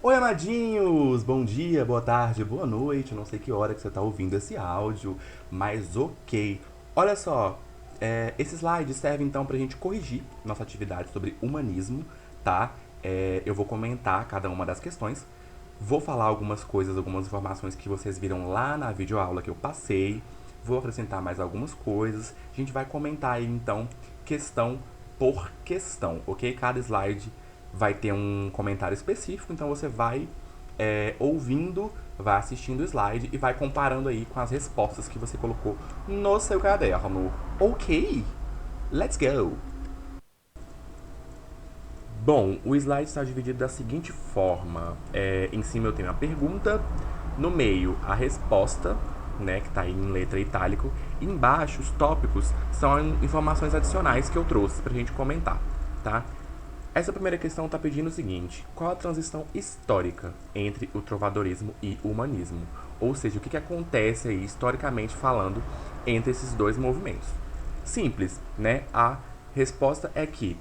Oi, amadinhos! Bom dia, boa tarde, boa noite. Não sei que hora que você está ouvindo esse áudio, mas ok. Olha só, esse slide serve então para a gente corrigir nossa atividade sobre humanismo, tá? Eu vou comentar cada uma das questões, vou falar algumas coisas, algumas informações que vocês viram lá na videoaula que eu passei, vou acrescentar mais algumas coisas. A gente vai comentar aí então questão por questão, ok? Cada slide vai ter um comentário específico, então você vai ouvindo, vai assistindo o slide e vai comparando aí com as respostas que você colocou no seu caderno. Ok, let's go! Bom, o slide está dividido da seguinte forma: em cima eu tenho a pergunta, no meio a resposta, né, que está aí em letra itálico, e embaixo os tópicos são informações adicionais que eu trouxe para a gente comentar, tá? Essa primeira questão está pedindo o seguinte: qual a transição histórica entre o trovadorismo e o humanismo? Ou seja, o que acontece aí, historicamente falando, entre esses dois movimentos? Simples, né? A resposta é que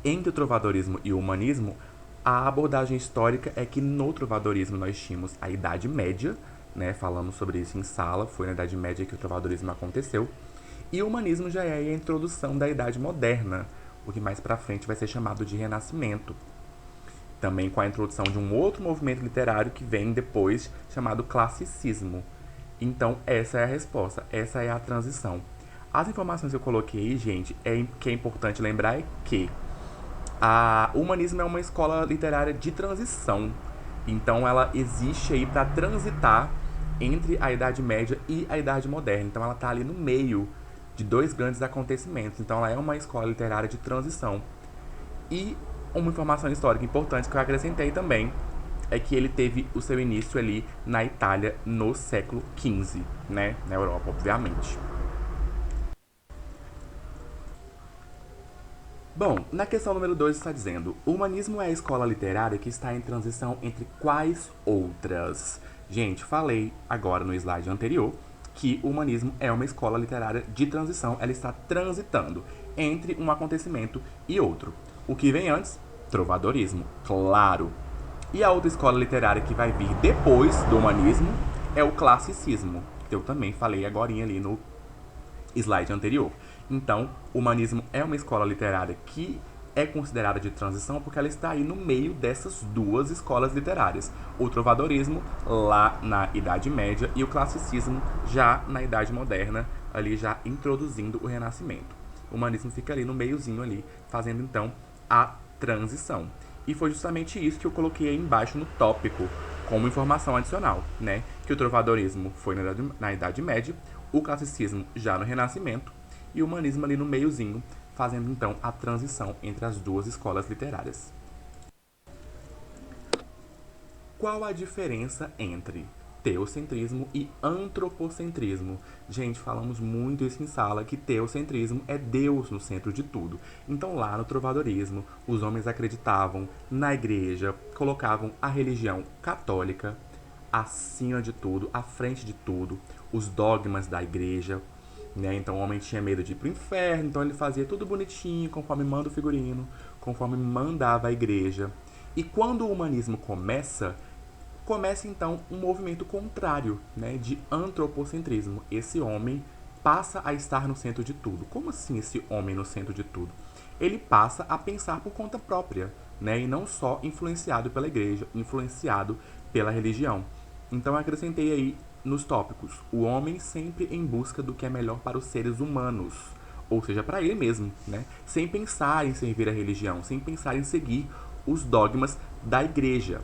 entre o trovadorismo e o humanismo, a abordagem histórica é que no trovadorismo nós tínhamos a Idade Média, né? Falamos sobre isso em sala, foi na Idade Média que o trovadorismo aconteceu. E o humanismo já é a introdução da Idade Moderna, o que mais para frente vai ser chamado de Renascimento. Também com a introdução de um outro movimento literário que vem depois, chamado Classicismo. Então, essa é a resposta, essa é a transição. As informações que eu coloquei, gente, que é importante lembrar é que o humanismo é uma escola literária de transição. Então, ela existe aí para transitar entre a Idade Média e a Idade Moderna. Então, ela está ali no meio de dois grandes acontecimentos. Então, ela é uma escola literária de transição. E uma informação histórica importante que eu acrescentei também é que ele teve o seu início ali na Itália no século XV, né? Na Europa, obviamente. Bom, na questão número 2 está dizendo: o humanismo é a escola literária que está em transição entre quais outras? Gente, falei agora no slide anterior que o humanismo é uma escola literária de transição, ela está transitando entre um acontecimento e outro. O que vem antes? Trovadorismo, claro. E a outra escola literária que vai vir depois do humanismo é o classicismo, que eu também falei agora ali no slide anterior. Então, o humanismo é uma escola literária que é considerada de transição porque ela está aí no meio dessas duas escolas literárias. O trovadorismo lá na Idade Média e o classicismo já na Idade Moderna, ali já introduzindo o Renascimento. O humanismo fica ali no meiozinho ali, fazendo então a transição. E foi justamente isso que eu coloquei aí embaixo no tópico, como informação adicional, né? Que o trovadorismo foi na Idade Média, o classicismo já no Renascimento e o humanismo ali no meiozinho, fazendo então a transição entre as duas escolas literárias. Qual a diferença entre teocentrismo e antropocentrismo? Gente, falamos muito isso em sala, que teocentrismo é Deus no centro de tudo. Então lá no trovadorismo, os homens acreditavam na igreja, colocavam a religião católica acima de tudo, à frente de tudo, os dogmas da igreja, né? Então o homem tinha medo de ir pro inferno, então ele fazia tudo bonitinho, conforme manda o figurino, conforme mandava a igreja. E quando o humanismo começa então um movimento contrário, né, de antropocentrismo. Esse homem passa a estar no centro de tudo. Como assim esse homem no centro de tudo? Ele passa a pensar por conta própria, né, e não só influenciado pela igreja, influenciado pela religião. Então eu acrescentei aí nos tópicos: o homem sempre em busca do que é melhor para os seres humanos, ou seja, para ele mesmo, né? Sem pensar em servir a religião, sem pensar em seguir os dogmas da igreja.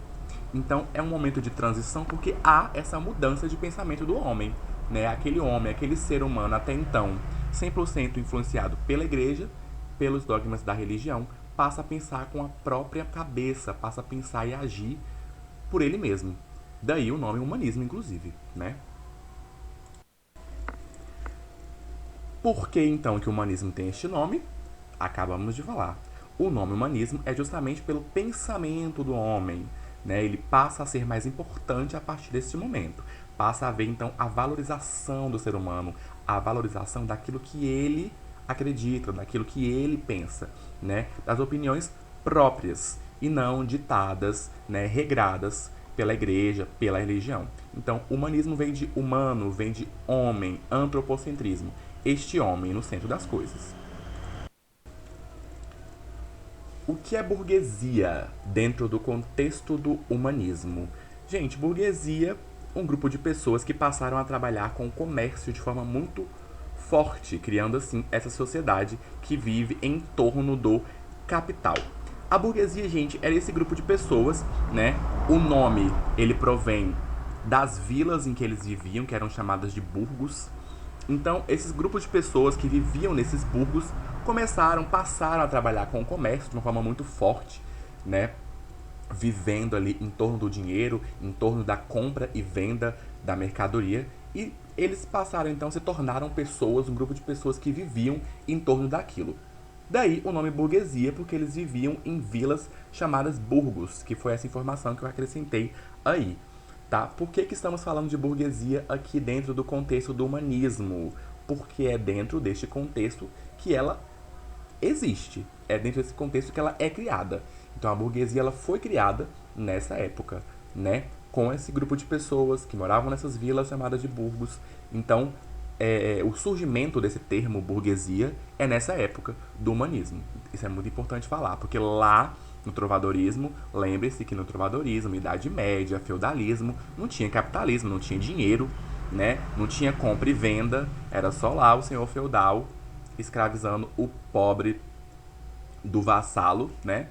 Então é um momento de transição porque há essa mudança de pensamento do homem, né? Aquele homem, aquele ser humano até então 100% influenciado pela igreja, pelos dogmas da religião, passa a pensar com a própria cabeça, passa a pensar e agir por ele mesmo. Daí o nome humanismo, inclusive, né? Por que então que o humanismo tem este nome? Acabamos de falar. O nome humanismo é justamente pelo pensamento do homem, né? Ele passa a ser mais importante a partir desse momento. Passa a haver então a valorização do ser humano, a valorização daquilo que ele acredita, daquilo que ele pensa, né? Das opiniões próprias. e não ditadas, né, regradas pela igreja, pela religião. Então, humanismo vem de humano, vem de homem, antropocentrismo. Este homem no centro das coisas. O que é burguesia dentro do contexto do humanismo? Gente, burguesia, um grupo de pessoas que passaram a trabalhar com o comércio de forma muito forte, criando assim essa sociedade que vive em torno do capital. A burguesia, gente, era esse grupo de pessoas, né? O nome, ele provém das vilas em que eles viviam, que eram chamadas de burgos. Então, esses grupos de pessoas que viviam nesses burgos passaram a trabalhar com o comércio de uma forma muito forte, né? Vivendo ali em torno do dinheiro, em torno da compra e venda da mercadoria. E eles passaram, então, se tornaram pessoas, um grupo de pessoas que viviam em torno daquilo. Daí o nome burguesia, porque eles viviam em vilas chamadas burgos, que foi essa informação que eu acrescentei aí. Tá? Por que estamos falando de burguesia aqui dentro do contexto do humanismo? Porque é dentro deste contexto que ela existe. É dentro desse contexto que ela é criada. Então a burguesia ela foi criada nessa época, né? Com esse grupo de pessoas que moravam nessas vilas chamadas de burgos. Então, o surgimento desse termo burguesia é nessa época do humanismo. Isso é muito importante falar, porque lá no trovadorismo, lembre-se que no trovadorismo, Idade Média, feudalismo, não tinha capitalismo, não tinha dinheiro, né? Não tinha compra e venda, era só lá o senhor feudal escravizando o pobre do vassalo, né?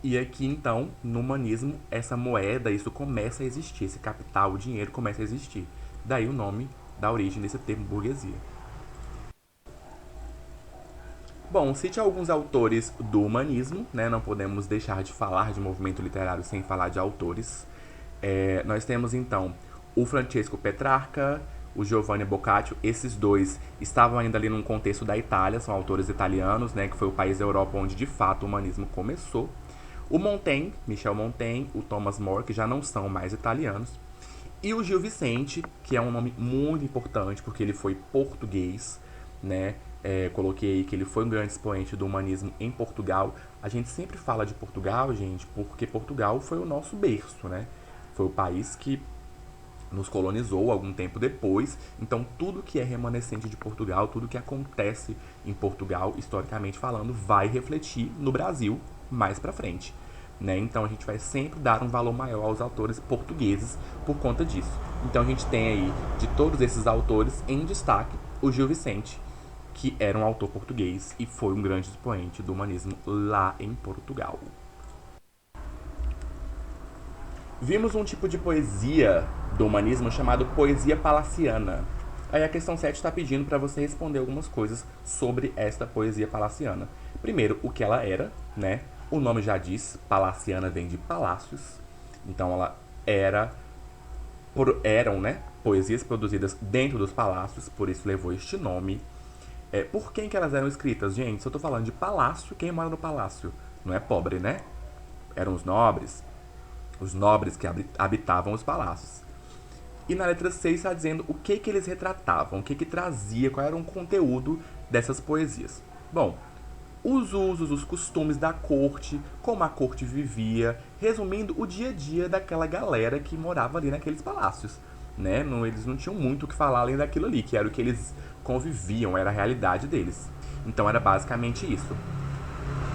E aqui então, no humanismo, essa moeda, isso começa a existir, esse capital, o dinheiro começa a existir. Daí o nome da origem desse termo burguesia. Bom, cite alguns autores do humanismo, né? Não podemos deixar de falar de movimento literário sem falar de autores. Nós temos então o Francesco Petrarca, o Giovanni Boccaccio. Esses dois estavam ainda ali num contexto da Itália, são autores italianos, né? Que foi o país da Europa onde de fato o humanismo começou. O Montaigne, Michel Montaigne, o Thomas More, que já não são mais italianos. E o Gil Vicente, que é um nome muito importante porque ele foi português, né? Coloquei aí que ele foi um grande expoente do humanismo em Portugal. A gente sempre fala de Portugal, gente, porque Portugal foi o nosso berço, né? Foi o país que nos colonizou algum tempo depois. Então, tudo que é remanescente de Portugal, tudo que acontece em Portugal, historicamente falando, vai refletir no Brasil mais pra frente. Né? Então a gente vai sempre dar um valor maior aos autores portugueses por conta disso. Então a gente tem aí, de todos esses autores, em destaque, o Gil Vicente, que era um autor português e foi um grande expoente do humanismo lá em Portugal. Vimos um tipo de poesia do humanismo chamado poesia palaciana. Aí a questão 7 está pedindo para você responder algumas coisas sobre esta poesia palaciana. Primeiro, o que ela era, né? O nome já diz, palaciana vem de palácios. Então ela eram, né, poesias produzidas dentro dos palácios, por isso levou este nome. Por quem que elas eram escritas? Gente, se eu tô falando de palácio, quem mora no palácio? Não é pobre, né? Eram os nobres que habitavam os palácios. E na letra 6 está dizendo o que eles retratavam, o que trazia, qual era o conteúdo dessas poesias. Bom, os usos, os costumes da corte, como a corte vivia, resumindo o dia a dia daquela galera que morava ali naqueles palácios. Né? Eles não tinham muito o que falar além daquilo ali, que era o que eles conviviam, era a realidade deles. Então era basicamente isso.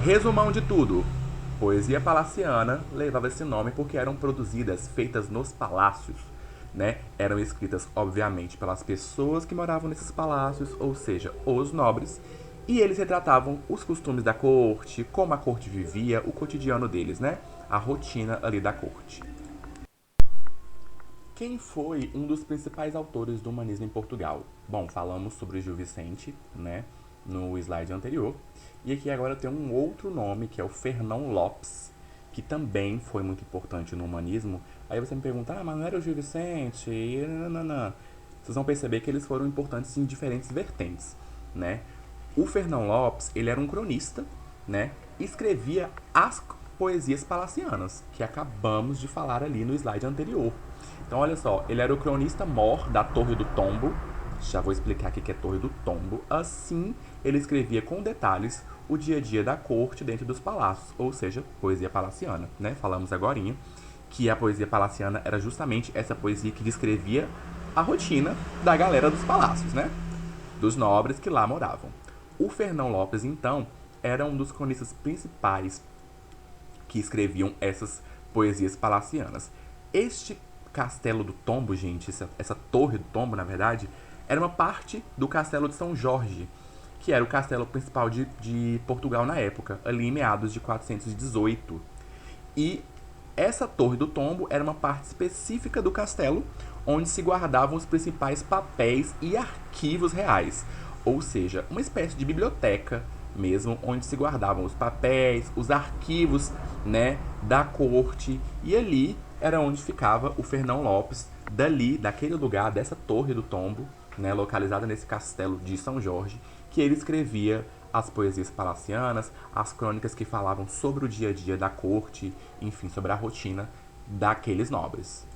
Resumão de tudo. Poesia palaciana levava esse nome porque eram produzidas, feitas nos palácios. Né? Eram escritas, obviamente, pelas pessoas que moravam nesses palácios, ou seja, os nobres, e eles retratavam os costumes da corte, como a corte vivia, o cotidiano deles, né? A rotina ali da corte. Quem foi um dos principais autores do humanismo em Portugal? Bom, falamos sobre o Gil Vicente, né? No slide anterior. E aqui agora tem um outro nome, que é o Fernão Lopes, que também foi muito importante no humanismo. Aí você me pergunta, mas não era o Gil Vicente? Não. Vocês vão perceber que eles foram importantes em diferentes vertentes, né? O Fernão Lopes, ele era um cronista, né? E escrevia as poesias palacianas, que acabamos de falar ali no slide anterior. Então, olha só, ele era o cronista-mor da Torre do Tombo. Já vou explicar o que é Torre do Tombo. Assim, ele escrevia com detalhes o dia a dia da corte dentro dos palácios, ou seja, poesia palaciana, né? Falamos agorinha que a poesia palaciana era justamente essa poesia que descrevia a rotina da galera dos palácios, né? Dos nobres que lá moravam. O Fernão Lopes, então, era um dos cronistas principais que escreviam essas poesias palacianas. Este Castelo do Tombo, gente, essa Torre do Tombo, na verdade, era uma parte do Castelo de São Jorge, que era o castelo principal de Portugal na época, ali em meados de 418. E essa Torre do Tombo era uma parte específica do castelo, onde se guardavam os principais papéis e arquivos reais, ou seja, uma espécie de biblioteca mesmo, onde se guardavam os papéis, os arquivos, né, da corte, e ali era onde ficava o Fernão Lopes, dali, daquele lugar, dessa Torre do Tombo, né, localizada nesse castelo de São Jorge, que ele escrevia as poesias palacianas, as crônicas que falavam sobre o dia a dia da corte, enfim, sobre a rotina daqueles nobres.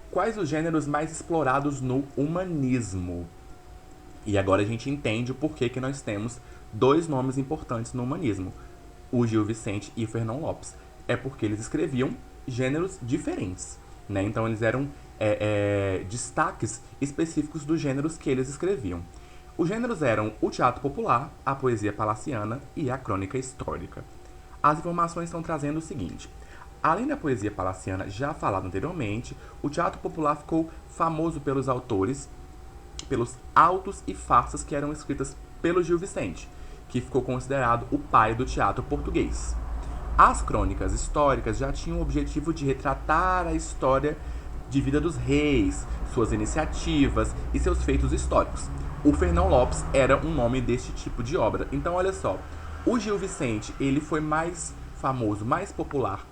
Quais os gêneros mais explorados no humanismo? E agora a gente entende o porquê que nós temos dois nomes importantes no humanismo, o Gil Vicente e o Fernão Lopes. É porque eles escreviam gêneros diferentes, né? Então eles eram destaques específicos dos gêneros que eles escreviam. Os gêneros eram o teatro popular, a poesia palaciana e a crônica histórica. As informações estão trazendo o seguinte: além da poesia palaciana já falada anteriormente, o teatro popular ficou famoso pelos autores, pelos autos e farsas que eram escritas pelo Gil Vicente, que ficou considerado o pai do teatro português. As crônicas históricas já tinham o objetivo de retratar a história de vida dos reis, suas iniciativas e seus feitos históricos. O Fernão Lopes era um nome deste tipo de obra. Então, olha só, o Gil Vicente, ele foi mais famoso, mais popular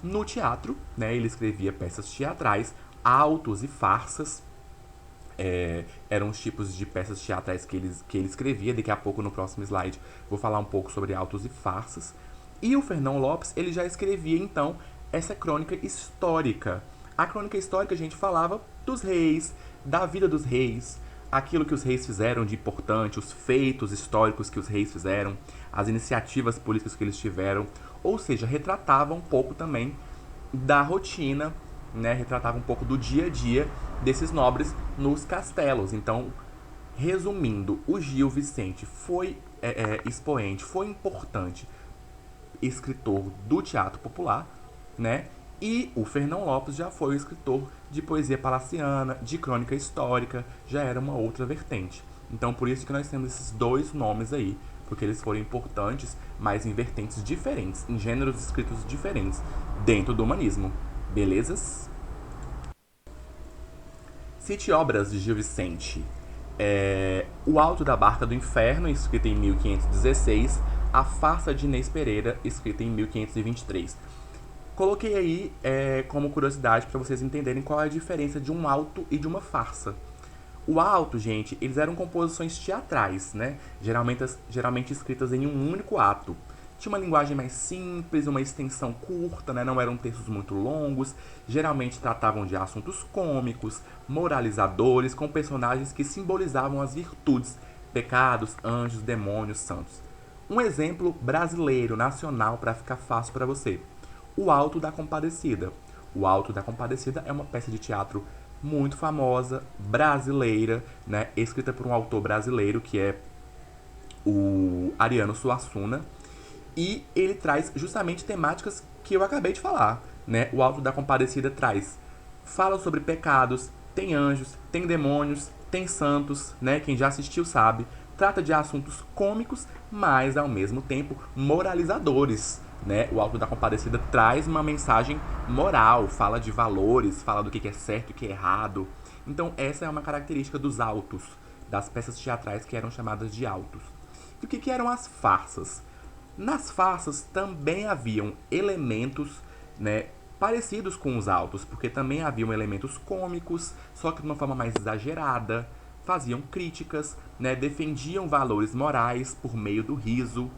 no teatro, né? Ele escrevia peças teatrais, autos e farsas. Eram os tipos de peças teatrais que ele escrevia. Daqui a pouco, no próximo slide, vou falar um pouco sobre autos e farsas. E o Fernão Lopes, ele já escrevia, então, essa crônica histórica. A crônica histórica, a gente falava dos reis, da vida dos reis, aquilo que os reis fizeram de importante, os feitos históricos que os reis fizeram, as iniciativas políticas que eles tiveram, ou seja, retratava um pouco também da rotina, né? Retratava um pouco do dia a dia desses nobres nos castelos. Então, resumindo, o Gil Vicente foi expoente, foi importante escritor do teatro popular, né? E o Fernão Lopes já foi o escritor de poesia palaciana, de crônica histórica, já era uma outra vertente. Então, por isso que nós temos esses dois nomes aí, porque eles foram importantes, mas em vertentes diferentes, em gêneros escritos diferentes, dentro do humanismo. Belezas? Cite obras de Gil Vicente. O Alto da Barca do Inferno, escrita em 1516, A Farsa de Inês Pereira, escrita em 1523. Coloquei aí como curiosidade para vocês entenderem qual é a diferença de um auto e de uma farsa. O auto, gente, eles eram composições teatrais, né? Geralmente escritas em um único ato. Tinha uma linguagem mais simples, uma extensão curta, né? Não eram textos muito longos. Geralmente tratavam de assuntos cômicos, moralizadores, com personagens que simbolizavam as virtudes, pecados, anjos, demônios, santos. Um exemplo brasileiro, nacional, para ficar fácil para você. O Alto da Compadecida. O Alto da Compadecida é uma peça de teatro muito famosa, brasileira, né? Escrita por um autor brasileiro, que é o Ariano Suassuna. E ele traz justamente temáticas que eu acabei de falar, né? O Alto da Compadecida fala sobre pecados, tem anjos, tem demônios, tem santos, né? Quem já assistiu sabe. Trata de assuntos cômicos, mas ao mesmo tempo moralizadores, né? O Alto da Compadecida traz uma mensagem moral, fala de valores, fala do que é certo e o que é errado. Então essa é uma característica dos autos, das peças teatrais que eram chamadas de autos. E o que eram as farsas? Nas farsas também haviam elementos, né, parecidos com os autos, porque também haviam elementos cômicos, só que de uma forma mais exagerada, faziam críticas, né, defendiam valores morais por meio do riso.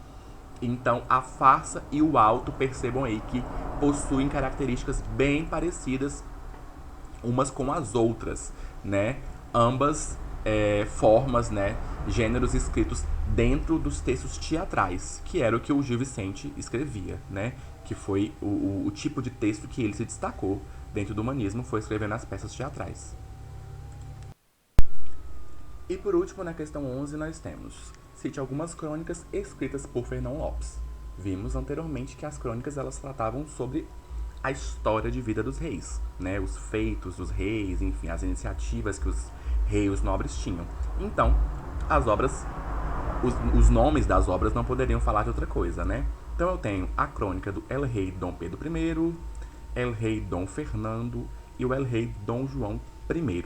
Então a farsa e o auto, percebam aí que possuem características bem parecidas umas com as outras, né? Ambas formas, né, gêneros escritos dentro dos textos teatrais, que era o que o Gil Vicente escrevia, né? Que foi o tipo de texto que ele se destacou dentro do humanismo, foi escrevendo as peças teatrais. E por último, na questão 11, nós temos: cite algumas crônicas escritas por Fernão Lopes. Vimos anteriormente que as crônicas elas tratavam sobre a história de vida dos reis, né? Os feitos dos reis, enfim, as iniciativas que os reis, os nobres tinham. Então, as obras, os nomes das obras não poderiam falar de outra coisa, né? Então eu tenho a crônica do El Rei Dom Pedro I, El Rei Dom Fernando e o El Rei Dom João I.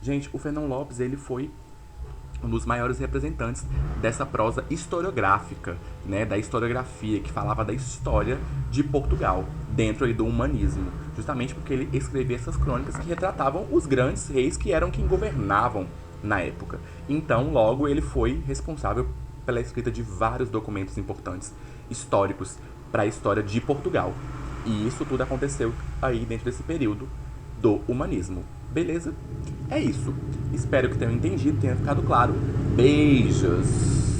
Gente, o Fernão Lopes, ele foi um dos maiores representantes dessa prosa historiográfica, né, da historiografia, que falava da história de Portugal, dentro aí do humanismo, justamente porque ele escrevia essas crônicas que retratavam os grandes reis que eram quem governavam na época. Então, logo, ele foi responsável pela escrita de vários documentos importantes históricos para a história de Portugal. E isso tudo aconteceu aí dentro desse período do humanismo. Beleza? É isso. Espero que tenham entendido, tenha ficado claro. Beijos!